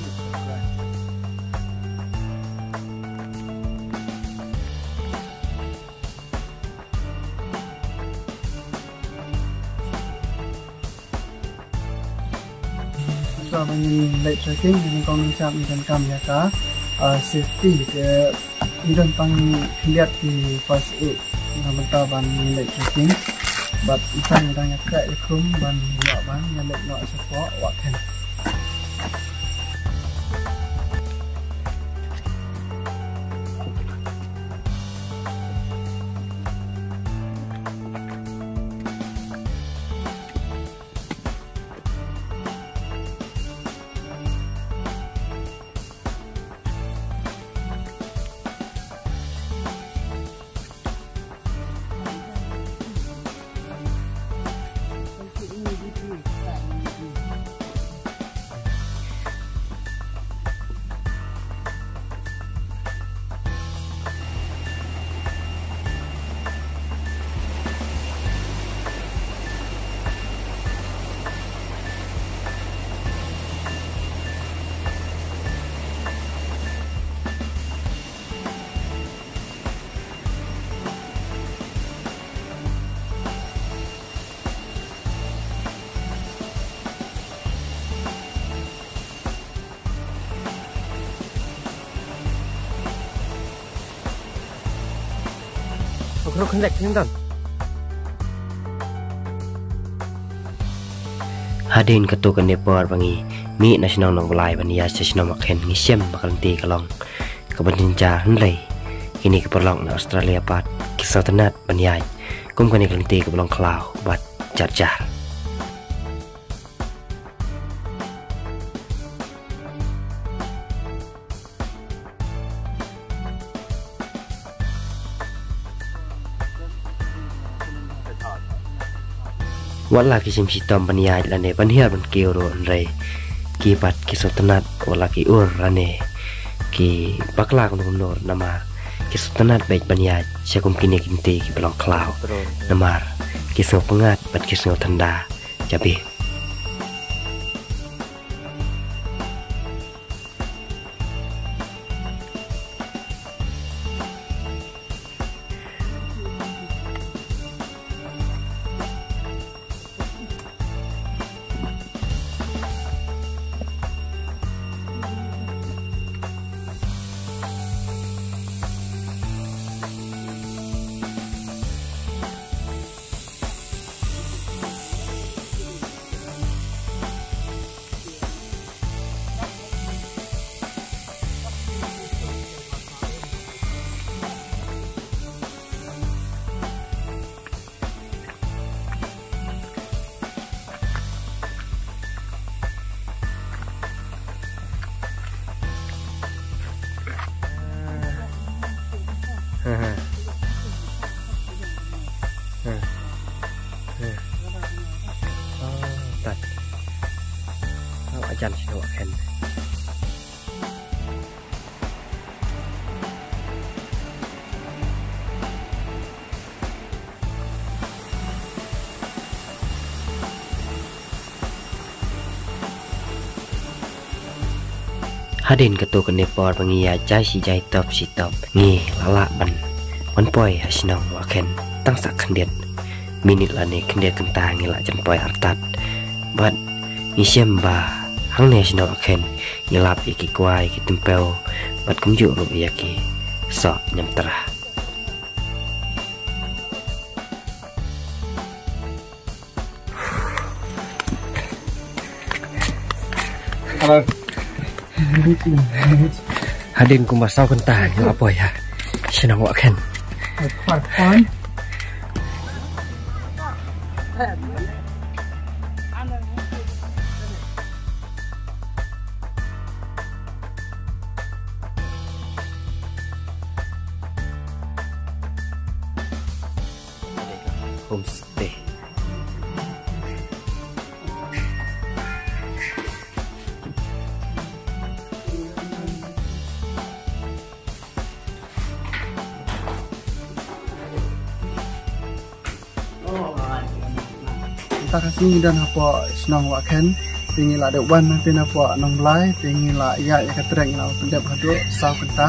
to subscribe. Cho mình lệ trekking mình còn chạm mình cầm nhà cá safety cái iron pang lihat di first aid nama ban lệ trekking but isang đang nhặt chạy không ban nhỏ ban nhà lệ nội support waken. Kau connect dengan Hadin ketukan Nepal bangi mi nasional nong belai bania nasional makan ngisem bakal ti kalong kebencinca henlai kini keperlong na Australia pat kisah tenat baniai kum kani kelinti kebelong kelau bat jar-jar wala kisim sitom baniai lane banhiar ban kioro nrei ki pat kisotanat wala ki ur rane ki bakla kun nor nama kisotanat baik baniai sekum kini kinti ki belong klau namar kisno pengat pat kisno tanda jabi Tad ajan sino akan Hadin ketuk Nepal pengia jai si jai top ngi lala ban poi hasinong waken tang sak kendet minit lane kendet kentang ngi la jan poi artat bat ngisem ba hang ne hasinong waken ngilap iki kwai ki tempel bat kumju ru yaki so nyam terah halo Hadin kumasau kentang apa ya senang wakan kuat homestay terima kasih dan apa senang wakan tinggi lah dewan nanti napa nong lai tinggi lah ya katreng lah pendap hado saw kenta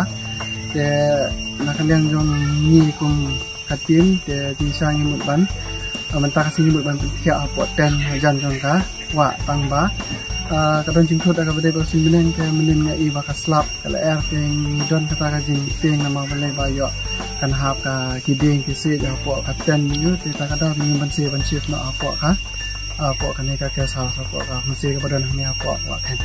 de nak kalian jong ni kum katin de di sang imut ban mentah kasih imut ban kia apa ten jan jong ka wa tang ba kadon jing thot aga bade ko siminen ke menen nga i ba ka slap kala air ting don kata ka jing ting nama bale ba yo kan hap ka kiding ki se ja po ka ten yu te ta ka da ni ban se ban shift no apa ka apa kan ni ka ke sa sa po ka mesti ka badan ni apa wa kan